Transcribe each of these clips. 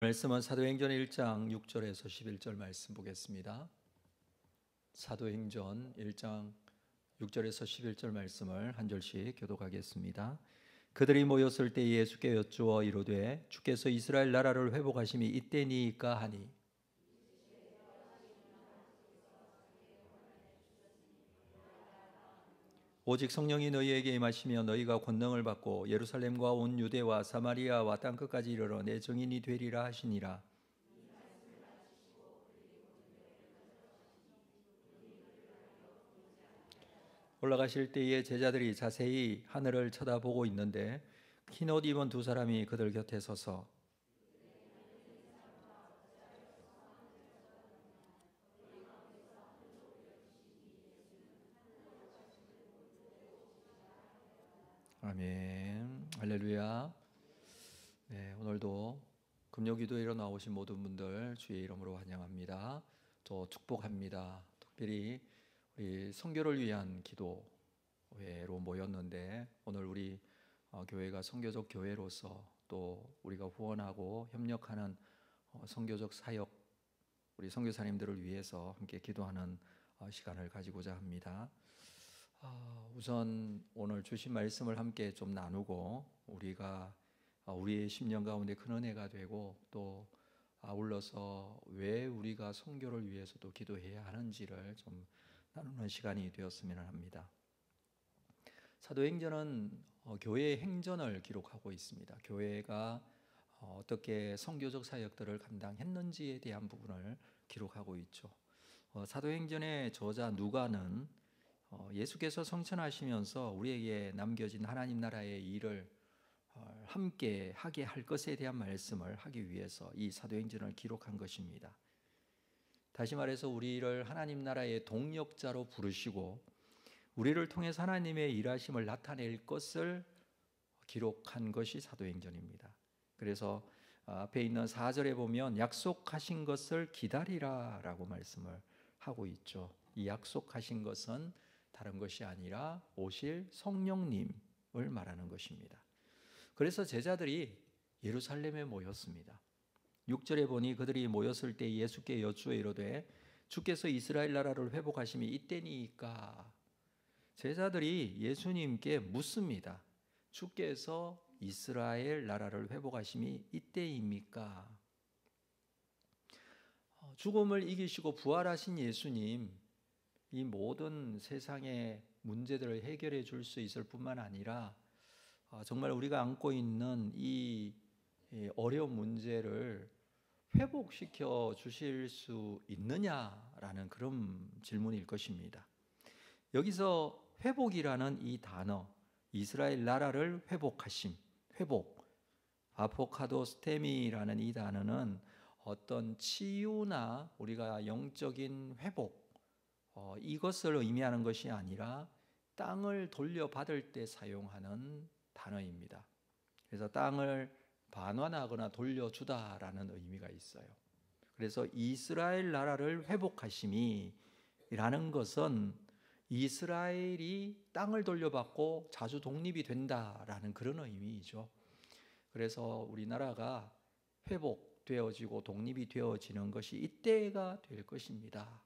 말씀은 사도행전 1장 6절에서 11절 말씀 보겠습니다. 사도행전 1장 6절에서 11절 말씀을 한 절씩 교독하겠습니다. 그들이 모였을 때 예수께 여쭈어 이르되 주께서 이스라엘 나라를 회복하심이 이때니까 하니 오직 성령이 너희에게 임하시며 너희가 권능을 받고 예루살렘과 온 유대와 사마리아와 땅끝까지 이르러 내 증인이 되리라 하시니라. 올라가실 때에 제자들이 자세히 하늘을 쳐다보고 있는데 흰옷 입은 두 사람이 그들 곁에 서서 아멘 할렐루야. 네, 오늘도 금요기도에 나오신 모든 분들 주의 이름으로 환영합니다. 또 축복합니다. 특별히 우리 선교를 위한 기도회로 모였는데 오늘 우리 교회가 선교적 교회로서 또 우리가 후원하고 협력하는 선교적 사역 우리 선교사님들을 위해서 함께 기도하는 시간을 가지고자 합니다. 우선 오늘 주신 말씀을 함께 좀 나누고 우리가 우리의 심령 가운데 큰 은혜가 되고 또 아울러서 왜 우리가 선교를 위해서도 기도해야 하는지를 좀 나누는 시간이 되었으면 합니다. 사도행전은 교회의 행전을 기록하고 있습니다. 교회가 어떻게 선교적 사역들을 감당했는지에 대한 부분을 기록하고 있죠. 사도행전의 저자 누가는 예수께서 성천하시면서 우리에게 남겨진 하나님 나라의 일을 함께 하게 할 것에 대한 말씀을 하기 위해서 이 사도행전을 기록한 것입니다. 다시 말해서 우리를 하나님 나라의 동역자로 부르시고 우리를 통해서 하나님의 일하심을 나타낼 것을 기록한 것이 사도행전입니다. 그래서 앞에 있는 4절에 보면 약속하신 것을 기다리라 라고 말씀을 하고 있죠. 이 약속하신 것은 다른 것이 아니라 오실 성령님을 말하는 것입니다. 그래서 제자들이 예루살렘에 모였습니다. 6절에 보니 그들이 모였을 때 예수께 여쭈어 이르되 주께서 이스라엘 나라를 회복하심이 이때니까. 제자들이 예수님께 묻습니다. 주께서 이스라엘 나라를 회복하심이 이때입니까? 죽음을 이기시고 부활하신 예수님, 이 모든 세상의 문제들을 해결해 줄 수 있을 뿐만 아니라 정말 우리가 안고 있는 이 어려운 문제를 회복시켜 주실 수 있느냐라는 그런 질문일 것입니다. 여기서 회복이라는 이 단어, 이스라엘 나라를 회복하심, 회복, 아포카도스테미라는 이 단어는 어떤 치유나 우리가 영적인 회복, 이것을 의미하는 것이 아니라 땅을 돌려받을 때 사용하는 단어입니다. 그래서 땅을 반환하거나 돌려주다라는 의미가 있어요. 그래서 이스라엘 나라를 회복하심이 라는 것은 이스라엘이 땅을 돌려받고 자주 독립이 된다라는 그런 의미이죠. 그래서 우리나라가 회복되어지고 독립이 되어지는 것이 이때가 될 것입니다.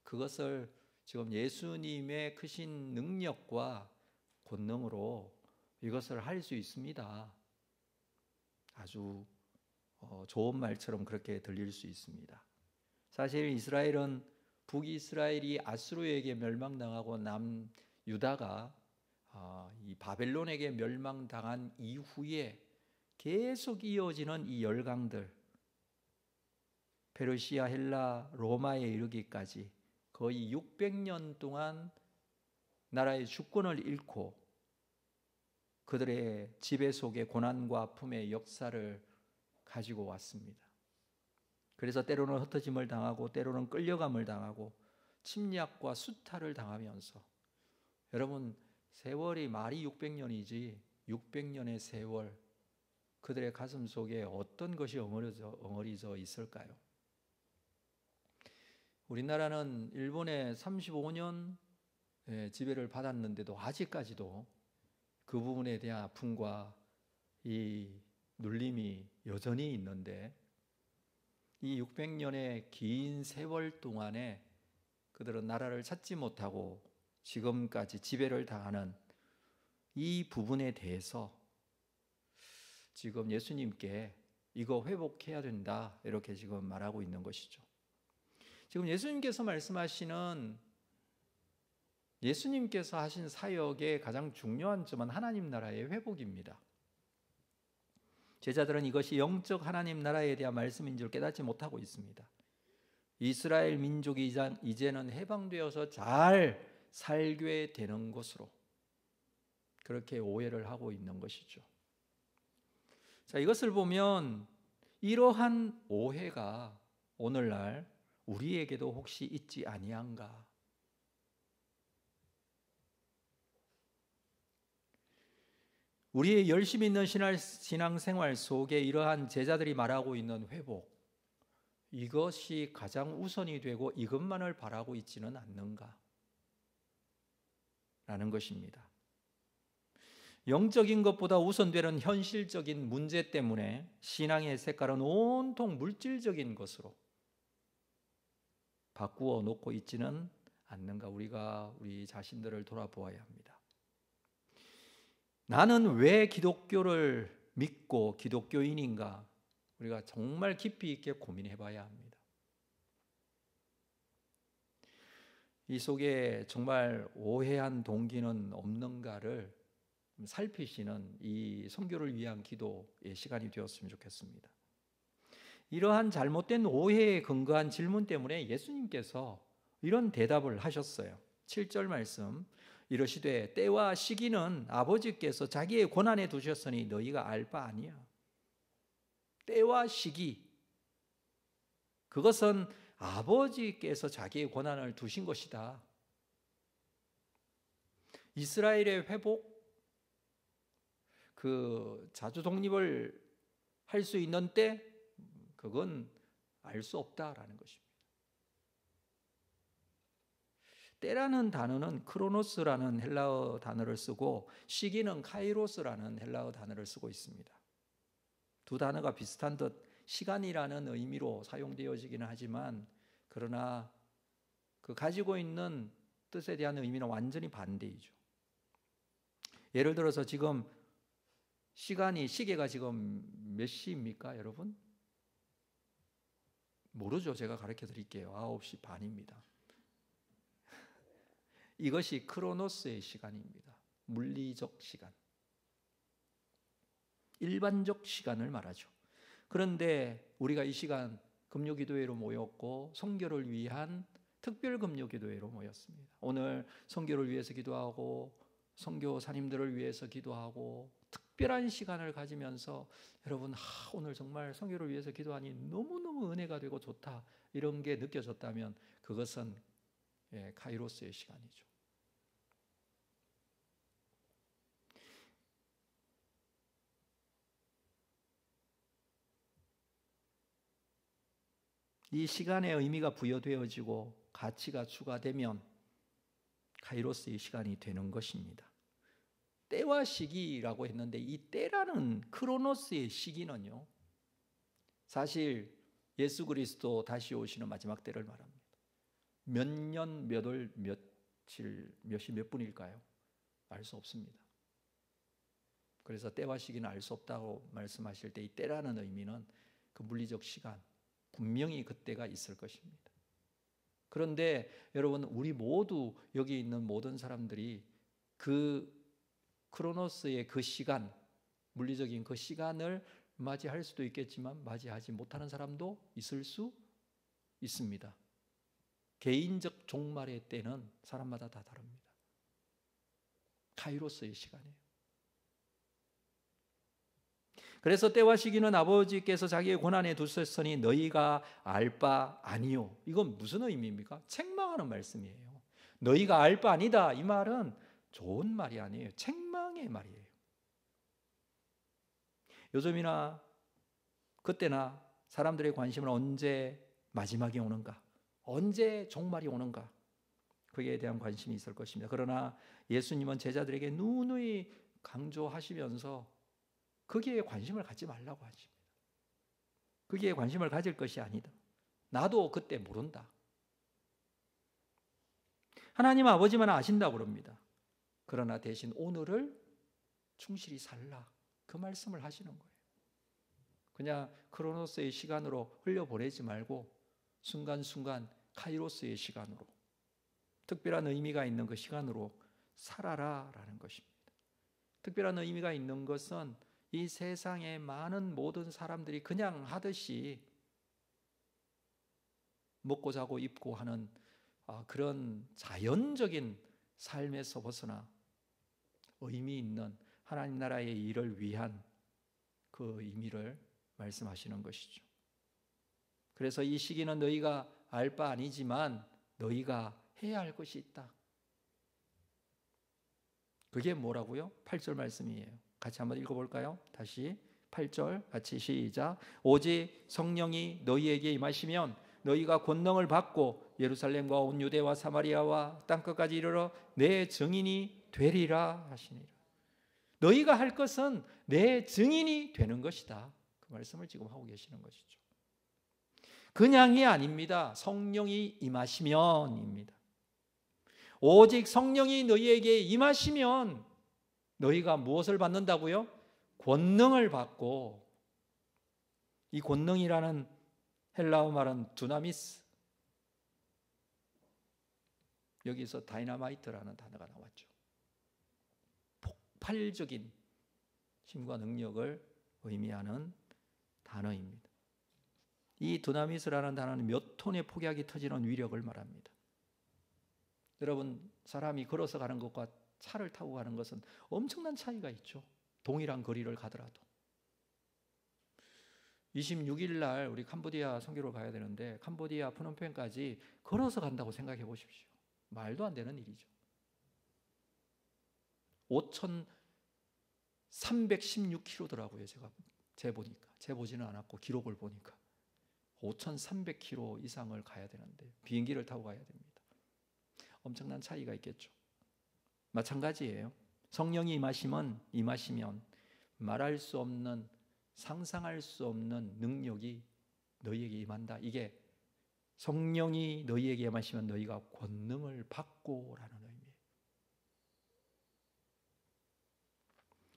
그것을 지금 예수님의 크신 능력과 권능으로 이것을 할 수 있습니다. 아주 좋은 말처럼 그렇게 들릴 수 있습니다. 사실 이스라엘은 북이스라엘이 아수르에게 멸망당하고 남유다가 이 바벨론에게 멸망당한 이후에 계속 이어지는 이 열강들, 페르시아, 헬라, 로마에 이르기까지 거의 600년 동안 나라의 주권을 잃고 그들의 지배 속에 고난과 아픔의 역사를 가지고 왔습니다. 그래서 때로는 흩어짐을 당하고 때로는 끌려감을 당하고 침략과 수탈을 당하면서 여러분 세월이 말이 600년이지 600년의 세월 그들의 가슴 속에 어떤 것이 엉어리져 있을까요? 우리나라는 일본의 35년 지배를 받았는데도 아직까지도 그 부분에 대한 아픔과 이 눌림이 여전히 있는데 이 600년의 긴 세월 동안에 그들은 나라를 찾지 못하고 지금까지 지배를 당하는 이 부분에 대해서 지금 예수님께 이거 회복해야 된다, 이렇게 지금 말하고 있는 것이죠. 지금 예수님께서 말씀하시는, 예수님께서 하신 사역의 가장 중요한 점은 하나님 나라의 회복입니다. 제자들은 이것이 영적 하나님 나라에 대한 말씀인 줄 깨닫지 못하고 있습니다. 이스라엘 민족이 이제는 해방되어서 잘 살게 되는 것으로 그렇게 오해를 하고 있는 것이죠. 자, 이것을 보면 이러한 오해가 오늘날 우리에게도 혹시 있지 아니한가? 우리의 열심히 있는 신앙생활 속에 이러한 제자들이 말하고 있는 회복, 이것이 가장 우선이 되고 이것만을 바라고 있지는 않는가? 라는 것입니다. 영적인 것보다 우선되는 현실적인 문제 때문에 신앙의 색깔은 온통 물질적인 것으로 바꾸어 놓고 있지는 않는가? 우리가 우리 자신들을 돌아보아야 합니다. 나는 왜 기독교를 믿고 기독교인인가? 우리가 정말 깊이 있게 고민해 봐야 합니다. 이 속에 정말 오해한 동기는 없는가를 살피시는 이 선교를 위한 기도의 시간이 되었으면 좋겠습니다. 이러한 잘못된 오해에 근거한 질문 때문에 예수님께서 이런 대답을 하셨어요. 7절 말씀, 이르시되 때와 시기는 아버지께서 자기의 권한에 두셨으니 너희가 알 바 아니야. 때와 시기, 그것은 아버지께서 자기의 권한을 두신 것이다. 이스라엘의 회복, 그 자주 독립을 할 수 있는 때, 그건 알 수 없다라는 것입니다. 때라는 단어는 크로노스라는 헬라어 단어를 쓰고 시기는 카이로스라는 헬라어 단어를 쓰고 있습니다. 두 단어가 비슷한 듯 시간이라는 의미로 사용되어지기는 하지만, 그러나 그 가지고 있는 뜻에 대한 의미는 완전히 반대이죠. 예를 들어서 지금 시계가 지금 몇 시입니까, 여러분? 모르죠. 제가 가르쳐 드릴게요. 9시 반입니다. 이것이 크로노스의 시간입니다. 물리적 시간, 일반적 시간을 말하죠. 그런데 우리가 이 시간 금요기도회로 모였고 선교를 위한 특별 금요기도회로 모였습니다. 오늘 선교를 위해서 기도하고 선교사님들을 위해서 기도하고 특별한 시간을 가지면서 여러분, 오늘 정말 선교를 위해서 기도하니 너무너무 은혜가 되고 좋다, 이런 게 느껴졌다면 그것은 카이로스의 시간이죠. 이 시간의 의미가 부여되어지고 가치가 추가되면 카이로스의 시간이 되는 것입니다. 때와 시기라고 했는데 이 때라는 크로노스의 시기는요, 사실 예수 그리스도 다시 오시는 마지막 때를 말합니다. 몇 년, 몇 월, 며칠, 몇 시, 몇 분일까요? 알 수 없습니다. 그래서 때와 시기는 알 수 없다고 말씀하실 때 이 때라는 의미는 그 물리적 시간, 분명히 그때가 있을 것입니다. 그런데 여러분, 우리 모두 여기 있는 모든 사람들이 그 크로노스의 그 시간, 물리적인 그 시간을 맞이할 수도 있겠지만 맞이하지 못하는 사람도 있을 수 있습니다. 개인적 종말의 때는 사람마다 다 다릅니다. 카이로스의 시간이에요. 그래서 때와 시기는 아버지께서 자기의 권한에 두셨으니 너희가 알 바 아니요. 이건 무슨 의미입니까? 책망하는 말씀이에요. 너희가 알 바 아니다, 이 말은 좋은 말이 아니에요. 책망의 말이에요. 요즘이나 그때나 사람들의 관심은 언제 마지막이 오는가, 언제 종말이 오는가, 거기에 대한 관심이 있을 것입니다. 그러나 예수님은 제자들에게 누누이 강조하시면서 거기에 관심을 갖지 말라고 하십니다. 거기에 관심을 가질 것이 아니다. 나도 그때 모른다. 하나님 아버지만 아신다고 그럽니다. 그러나 대신 오늘을 충실히 살라, 그 말씀을 하시는 거예요. 그냥 크로노스의 시간으로 흘려보내지 말고 순간순간 카이로스의 시간으로, 특별한 의미가 있는 그 시간으로 살아라 라는 것입니다. 특별한 의미가 있는 것은 이 세상의 많은 모든 사람들이 그냥 하듯이 먹고 자고 입고 하는 그런 자연적인 삶에서 벗어나 의미 있는 하나님 나라의 일을 위한 그 의미를 말씀하시는 것이죠. 그래서 이 시기는 너희가 알 바 아니지만 너희가 해야 할 것이 있다. 그게 뭐라고요? 8절 말씀이에요. 같이 한번 읽어볼까요? 다시 8절 같이 시작. 오직 성령이 너희에게 임하시면 너희가 권능을 받고 예루살렘과 온 유대와 사마리아와 땅끝까지 이르러 내 증인이 되리라 하시니라. 너희가 할 것은 내 증인이 되는 것이다. 그 말씀을 지금 하고 계시는 것이죠. 그냥이 아닙니다. 성령이 임하시면입니다. 오직 성령이 너희에게 임하시면 너희가 무엇을 받는다고요? 권능을 받고, 이 권능이라는 헬라어 말은 두나미스, 여기서 다이나마이트라는 단어가 나왔죠. 폭발적인 힘과 능력을 의미하는 단어입니다. 이 두나미스라는 단어는 몇 톤의 폭약이 터지는 위력을 말합니다. 여러분, 사람이 걸어서 가는 것과 차를 타고 가는 것은 엄청난 차이가 있죠. 동일한 거리를 가더라도. 26일 날 우리 캄보디아 선교를 가야 되는데 캄보디아 프놈펜까지 걸어서 간다고 생각해 보십시오. 말도 안 되는 일이죠. 5,316km더라고요. 제가 재보니까. 재보지는 않았고 기록을 보니까 5,300km 이상을 가야 되는데 비행기를 타고 가야 됩니다. 엄청난 차이가 있겠죠. 마찬가지예요. 성령이 임하시면 말할 수 없는, 상상할 수 없는 능력이 너희에게 임한다. 이게 성령이 너희에게 임하시면 너희가 권능을 받고 라는 의미예요.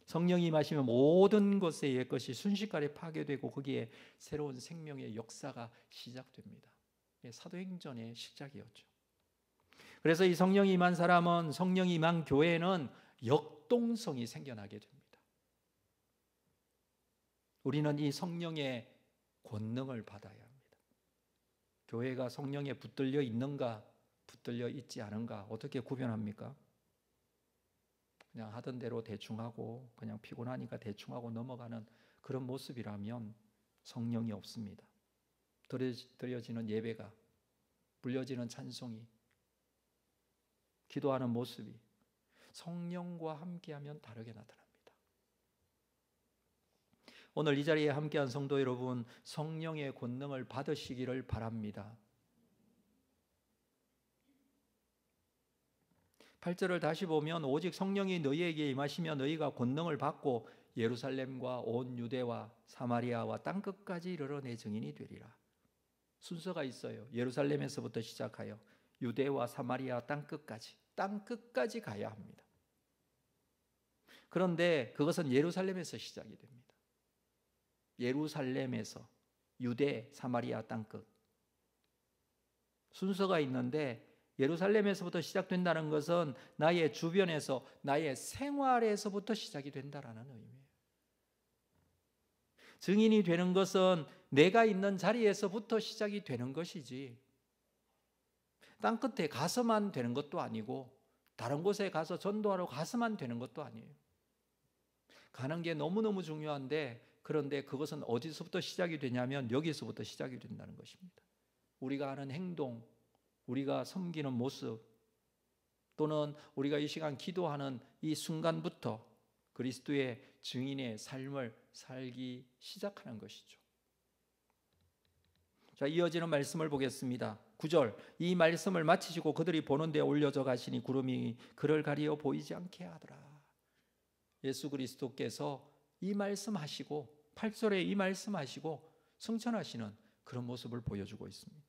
성령이 임하시면 모든 것의 옛것이 순식간에 파괴되고 거기에 새로운 생명의 역사가 시작됩니다. 사도행전의 시작이었죠. 그래서 이 성령이 임한 사람은, 성령이 임한 교회는 역동성이 생겨나게 됩니다. 우리는 이 성령의 권능을 받아야 합니다. 교회가 성령에 붙들려 있는가, 붙들려 있지 않은가 어떻게 구별합니까? 그냥 하던 대로 대충 하고 그냥 피곤하니까 대충 하고 넘어가는 그런 모습이라면 성령이 없습니다. 드려지는 예배가, 불려지는 찬송이, 기도하는 모습이 성령과 함께하면 다르게 나타납니다. 오늘 이 자리에 함께한 성도 여러분, 성령의 권능을 받으시기를 바랍니다. 8절을 다시 보면 오직 성령이 너희에게 임하시며 너희가 권능을 받고 예루살렘과 온 유대와 사마리아와 땅끝까지 이르러 내 증인이 되리라. 순서가 있어요. 예루살렘에서부터 시작하여 유대와 사마리아 땅끝까지 가야 합니다. 그런데 그것은 예루살렘에서 시작이 됩니다. 예루살렘에서 유대, 사마리아 땅끝 순서가 있는데 예루살렘에서부터 시작된다는 것은 나의 주변에서, 나의 생활에서부터 시작이 된다는 의미예요. 증인이 되는 것은 내가 있는 자리에서부터 시작이 되는 것이지 땅끝에 가서만 되는 것도 아니고 다른 곳에 가서 전도하러 가서만 되는 것도 아니에요. 가는 게 너무너무 중요한데, 그런데 그것은 어디서부터 시작이 되냐면 여기서부터 시작이 된다는 것입니다. 우리가 하는 행동, 우리가 섬기는 모습, 또는 우리가 이 시간 기도하는 이 순간부터 그리스도의 증인의 삶을 살기 시작하는 것이죠. 자, 이어지는 말씀을 보겠습니다. 9절, 이 말씀을 마치시고 그들이 보는 데 올려져 가시니 구름이 그를 가리어 보이지 않게 하더라. 예수 그리스도께서 이 말씀하시고 8절에 이 말씀하시고 승천하시는 그런 모습을 보여주고 있습니다.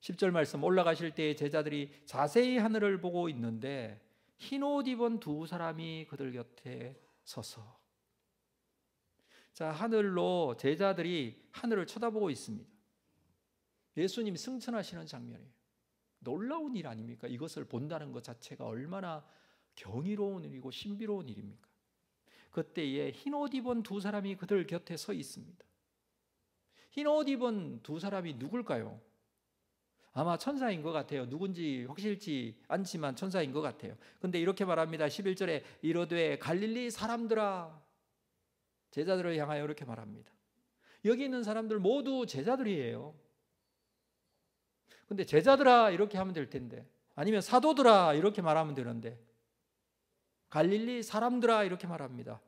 10절 말씀, 올라가실 때 제자들이 자세히 하늘을 보고 있는데 흰 옷 입은 두 사람이 그들 곁에 서서. 자, 하늘로 제자들이 하늘을 쳐다보고 있습니다. 예수님이 승천하시는 장면이에요. 놀라운 일 아닙니까? 이것을 본다는 것 자체가 얼마나 경이로운 일이고 신비로운 일입니까? 그때에 흰 옷 입은 두 사람이 그들 곁에 서 있습니다. 흰 옷 입은 두 사람이 누굴까요? 아마 천사인 것 같아요. 누군지 확실치 않지만 천사인 것 같아요. 근데 이렇게 말합니다. 11절에 이르되 갈릴리 사람들아, 제자들을 향하여 이렇게 말합니다. 여기 있는 사람들 모두 제자들이에요. 근데 제자들아 이렇게 하면 될 텐데, 아니면 사도들아 이렇게 말하면 되는데 갈릴리 사람들아 이렇게 말합니다.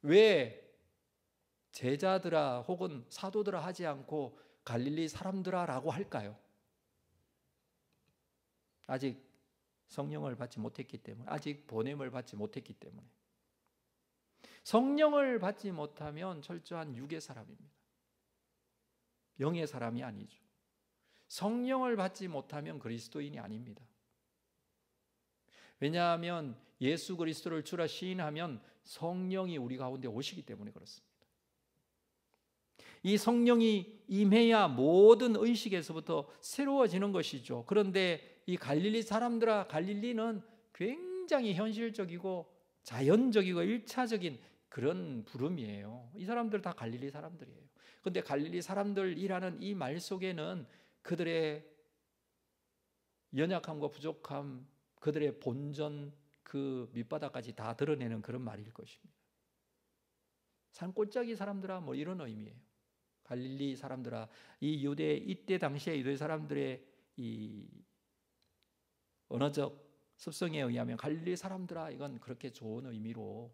왜 제자들아 혹은 사도들아 하지 않고 갈릴리 사람들아라고 할까요? 아직 성령을 받지 못했기 때문에, 아직 보냄을 받지 못했기 때문에. 성령을 받지 못하면 철저한 육의 사람입니다. 영의 사람이 아니죠. 성령을 받지 못하면 그리스도인이 아닙니다. 왜냐하면 예수 그리스도를 주라 시인하면 성령이 우리 가운데 오시기 때문에 그렇습니다. 이 성령이 임해야 모든 의식에서부터 새로워지는 것이죠. 그런데 이 갈릴리 사람들아, 갈릴리는 굉장히 현실적이고 자연적이고 일차적인 그런 부름이에요. 이 사람들 다 갈릴리 사람들이에요. 그런데 갈릴리 사람들이라는 이 말 속에는 그들의 연약함과 부족함, 그들의 본전, 그 밑바닥까지 다 드러내는 그런 말일 것입니다. 산골짜기 사람들아 뭐 이런 의미예요. 갈릴리 사람들아, 이 유대 이때 당시에 유대 사람들의 이 언어적 습성에 의하면 갈릴리 사람들아 이건 그렇게 좋은 의미로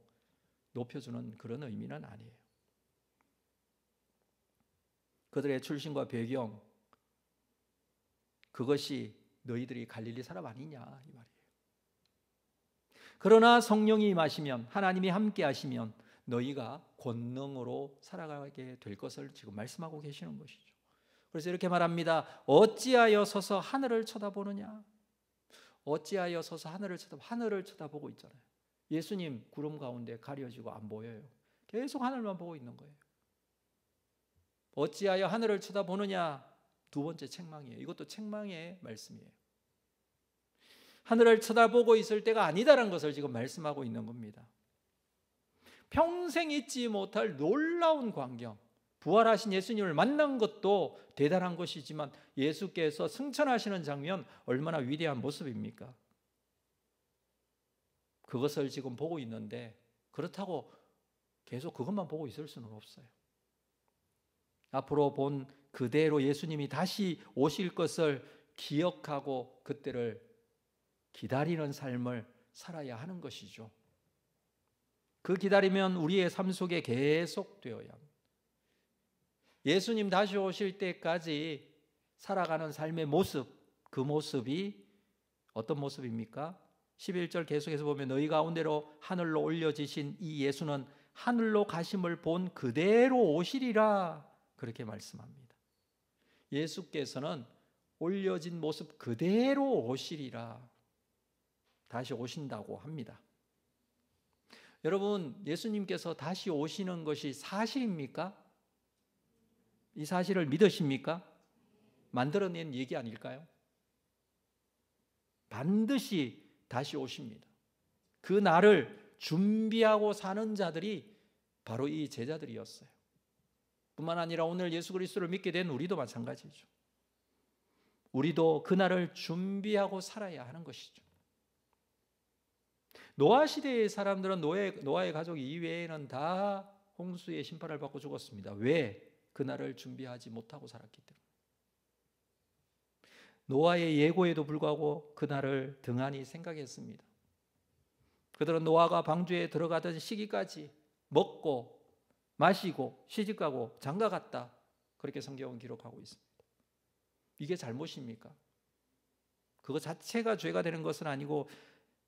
높여주는 그런 의미는 아니에요. 그들의 출신과 배경, 그것이 너희들이 갈릴리 사람 아니냐 이 말이에요. 그러나 성령이 임하시면, 하나님이 함께 하시면 너희가 권능으로 살아가게 될 것을 지금 말씀하고 계시는 것이죠. 그래서 이렇게 말합니다. 어찌하여 서서 하늘을 쳐다보느냐? 어찌하여 서서 하늘을 쳐다보고 있잖아요. 예수님 구름 가운데 가려지고 안 보여요. 계속 하늘만 보고 있는 거예요. 어찌하여 하늘을 쳐다보느냐? 두 번째 책망이에요. 이것도 책망의 말씀이에요. 하늘을 쳐다보고 있을 때가 아니다라는 것을 지금 말씀하고 있는 겁니다. 평생 잊지 못할 놀라운 광경, 부활하신 예수님을 만난 것도 대단한 것이지만 예수께서 승천하시는 장면 얼마나 위대한 모습입니까? 그것을 지금 보고 있는데 그렇다고 계속 그것만 보고 있을 수는 없어요. 앞으로 본 그대로 예수님이 다시 오실 것을 기억하고 그때를 기다리는 삶을 살아야 하는 것이죠. 그 기다리면 우리의 삶 속에 계속되어야 합니다. 예수님 다시 오실 때까지 살아가는 삶의 모습, 그 모습이 어떤 모습입니까? 11절 계속해서 보면 너희 가운데로 하늘로 올려지신 이 예수는 하늘로 가심을 본 그대로 오시리라 그렇게 말씀합니다. 예수께서는 올려진 모습 그대로 오시리라, 다시 오신다고 합니다. 여러분, 예수님께서 다시 오시는 것이 사실입니까? 이 사실을 믿으십니까? 만들어낸 얘기 아닐까요? 반드시 다시 오십니다. 그 날을 준비하고 사는 자들이 바로 이 제자들이었어요. 뿐만 아니라 오늘 예수 그리스도를 믿게 된 우리도 마찬가지죠. 우리도 그 날을 준비하고 살아야 하는 것이죠. 노아 시대의 사람들은 노아의 가족 이외에는 다 홍수의 심판을 받고 죽었습니다. 왜? 그날을 준비하지 못하고 살았기 때문에. 노아의 예고에도 불구하고 그날을 등한히 생각했습니다. 그들은 노아가 방주에 들어가던 시기까지 먹고 마시고 시집가고 장가갔다, 그렇게 성경은 기록하고 있습니다. 이게 잘못입니까? 그거 자체가 죄가 되는 것은 아니고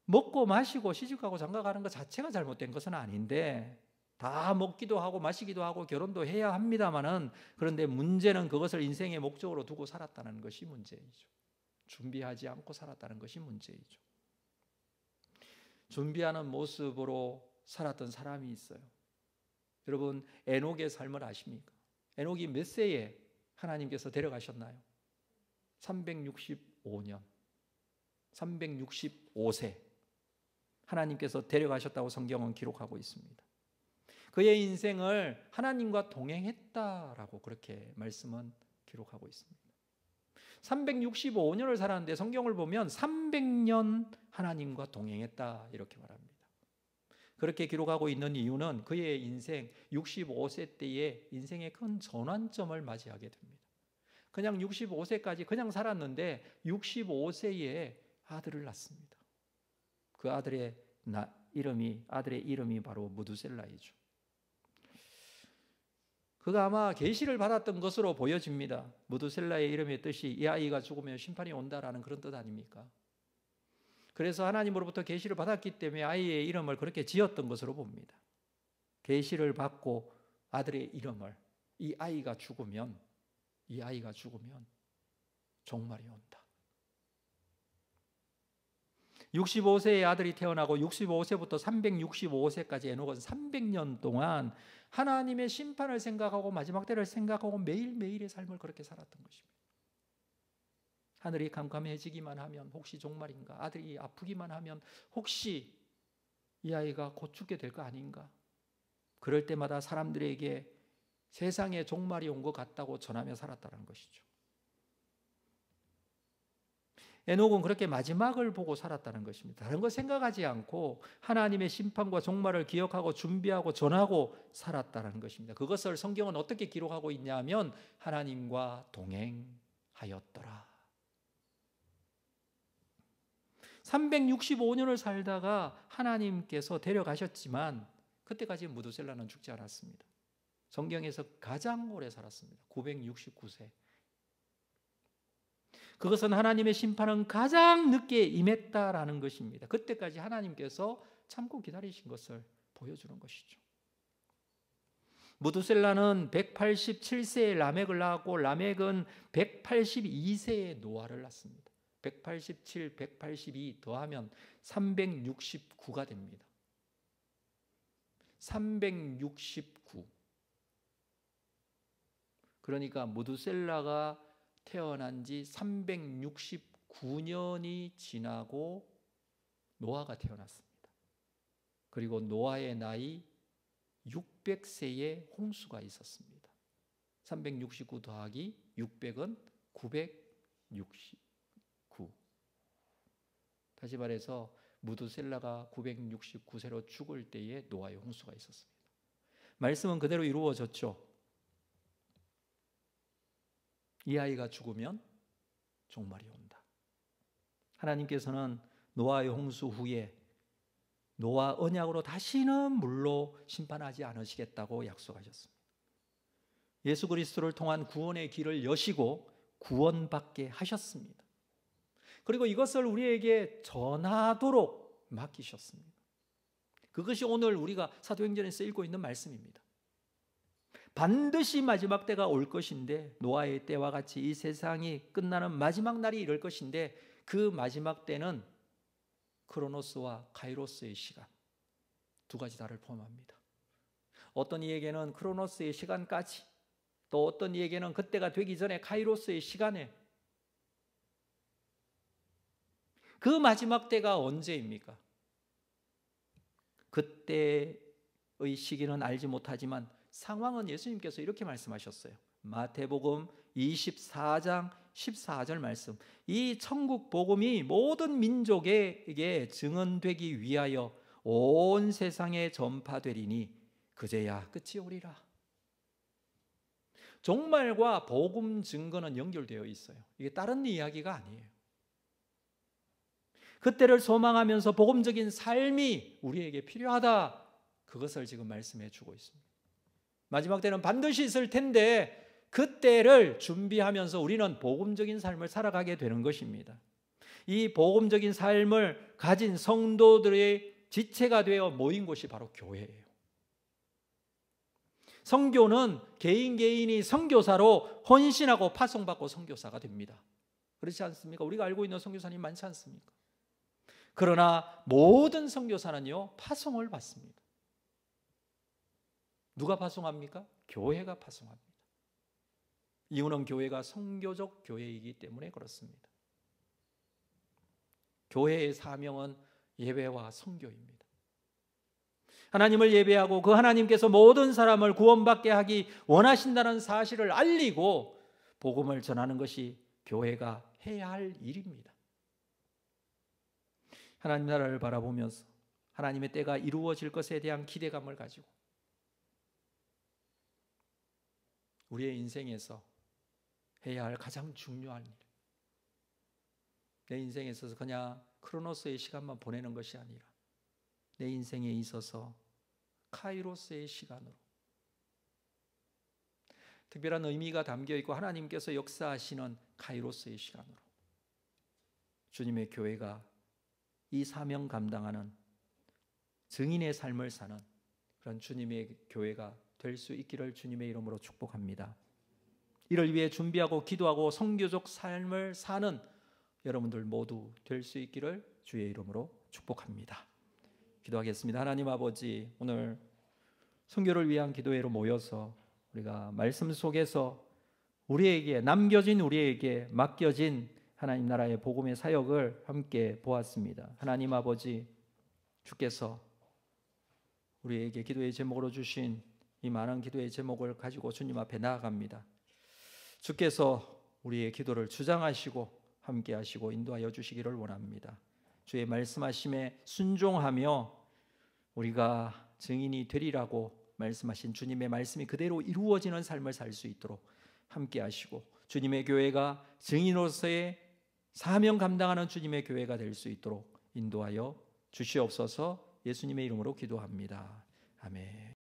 먹고 마시고 시집가고 장가가는 것 자체가 잘못된 것은 아닌데 다 먹기도 하고 마시기도 하고 결혼도 해야 합니다마는, 그런데 문제는 그것을 인생의 목적으로 두고 살았다는 것이 문제이죠. 준비하지 않고 살았다는 것이 문제이죠. 준비하는 모습으로 살았던 사람이 있어요. 여러분, 에녹의 삶을 아십니까? 에녹이 몇 세에 하나님께서 데려가셨나요? 365년, 365세 하나님께서 데려가셨다고 성경은 기록하고 있습니다. 그의 인생을 하나님과 동행했다라고 그렇게 말씀은 기록하고 있습니다. 365년을 살았는데 성경을 보면 300년 하나님과 동행했다 이렇게 말합니다. 그렇게 기록하고 있는 이유는 그의 인생 65세 때에 인생의 큰 전환점을 맞이하게 됩니다. 그냥 65세까지 그냥 살았는데 65세에 아들을 낳습니다. 그 아들의 이름이 바로 무두셀라이죠. 그가 아마 계시를 받았던 것으로 보여집니다. 무두셀라의 이름의 뜻이 이 아이가 죽으면 심판이 온다라는 그런 뜻 아닙니까? 그래서 하나님으로부터 계시를 받았기 때문에 아이의 이름을 그렇게 지었던 것으로 봅니다. 계시를 받고 아들의 이름을, 이 아이가 죽으면 종말이 온다. 65세의 아들이 태어나고 65세부터 365세까지 에녹은 300년 동안 하나님의 심판을 생각하고 마지막 때를 생각하고 매일매일의 삶을 그렇게 살았던 것입니다. 하늘이 캄캄해지기만 하면 혹시 종말인가? 아들이 아프기만 하면 혹시 이 아이가 곧 죽게 될 거 아닌가? 그럴 때마다 사람들에게 세상에 종말이 온 것 같다고 전하며 살았다는 것이죠. 에녹은 그렇게 마지막을 보고 살았다는 것입니다. 다른 거 생각하지 않고 하나님의 심판과 종말을 기억하고 준비하고 전하고 살았다는 것입니다. 그것을 성경은 어떻게 기록하고 있냐면 하나님과 동행하였더라. 365년을 살다가 하나님께서 데려가셨지만 그때까지 무두셀라는 죽지 않았습니다. 성경에서 가장 오래 살았습니다. 969세. 그것은 하나님의 심판은 가장 늦게 임했다라는 것입니다. 그때까지 하나님께서 참고 기다리신 것을 보여주는 것이죠. 무두셀라는 187세에 라멕을 낳았고 라멕은 182세에 노아를 낳습니다. 187, 182 더하면 369가 됩니다. 369. 그러니까 무두셀라가 태어난 지 369년이 지나고 노아가 태어났습니다. 그리고 노아의 나이 600세에 홍수가 있었습니다. 369 더하기 600은 969. 다시 말해서 무두셀라가 969세로 죽을 때에 노아의 홍수가 있었습니다. 말씀은 그대로 이루어졌죠. 이 아이가 죽으면 종말이 온다. 하나님께서는 노아의 홍수 후에 노아 언약으로 다시는 물로 심판하지 않으시겠다고 약속하셨습니다. 예수 그리스도를 통한 구원의 길을 여시고 구원받게 하셨습니다. 그리고 이것을 우리에게 전하도록 맡기셨습니다. 그것이 오늘 우리가 사도행전에서 읽고 있는 말씀입니다. 반드시 마지막 때가 올 것인데 노아의 때와 같이 이 세상이 끝나는 마지막 날이 이럴 것인데 그 마지막 때는 크로노스와 카이로스의 시간 두 가지 다를 포함합니다. 어떤 이에게는 크로노스의 시간까지, 또 어떤 이에게는 그때가 되기 전에 카이로스의 시간에, 그 마지막 때가 언제입니까? 그때의 시기는 알지 못하지만 상황은 예수님께서 이렇게 말씀하셨어요. 마태복음 24장 14절 말씀. 이 천국 복음이 모든 민족에게 증언되기 위하여 온 세상에 전파되리니 그제야 끝이 오리라. 종말과 복음 증거는 연결되어 있어요. 이게 다른 이야기가 아니에요. 그때를 소망하면서 복음적인 삶이 우리에게 필요하다. 그것을 지금 말씀해 주고 있습니다. 마지막 때는 반드시 있을 텐데 그때를 준비하면서 우리는 복음적인 삶을 살아가게 되는 것입니다. 이 복음적인 삶을 가진 성도들의 지체가 되어 모인 곳이 바로 교회예요. 선교는 개인이 선교사로 헌신하고 파송받고 선교사가 됩니다. 그렇지 않습니까? 우리가 알고 있는 선교사님 많지 않습니까? 그러나 모든 선교사는요, 파송을 받습니다. 누가 파송합니까? 교회가 파송합니다. 이유는 교회가 선교적 교회이기 때문에 그렇습니다. 교회의 사명은 예배와 선교입니다. 하나님을 예배하고 그 하나님께서 모든 사람을 구원받게 하기 원하신다는 사실을 알리고 복음을 전하는 것이 교회가 해야 할 일입니다. 하나님 나라를 바라보면서 하나님의 때가 이루어질 것에 대한 기대감을 가지고 우리의 인생에서 해야 할 가장 중요한 일, 내 인생에 있어서 그냥 크로노스의 시간만 보내는 것이 아니라 내 인생에 있어서 카이로스의 시간으로 특별한 의미가 담겨 있고 하나님께서 역사하시는 카이로스의 시간으로 주님의 교회가 이 사명 감당하는 증인의 삶을 사는 그런 주님의 교회가 될 수 있기를 주님의 이름으로 축복합니다. 이를 위해 준비하고 기도하고 선교적 삶을 사는 여러분들 모두 될 수 있기를 주의 이름으로 축복합니다. 기도하겠습니다. 하나님 아버지, 오늘 선교를 위한 기도회로 모여서 우리가 말씀 속에서 우리에게 남겨진, 우리에게 맡겨진 하나님 나라의 복음의 사역을 함께 보았습니다. 하나님 아버지, 주께서 우리에게 기도의 제목으로 주신 이 많은 기도의 제목을 가지고 주님 앞에 나아갑니다. 주께서 우리의 기도를 주장하시고 함께 하시고 인도하여 주시기를 원합니다. 주의 말씀하심에 순종하며 우리가 증인이 되리라고 말씀하신 주님의 말씀이 그대로 이루어지는 삶을 살 수 있도록 함께 하시고 주님의 교회가 증인으로서의 사명 감당하는 주님의 교회가 될 수 있도록 인도하여 주시옵소서. 예수님의 이름으로 기도합니다. 아멘.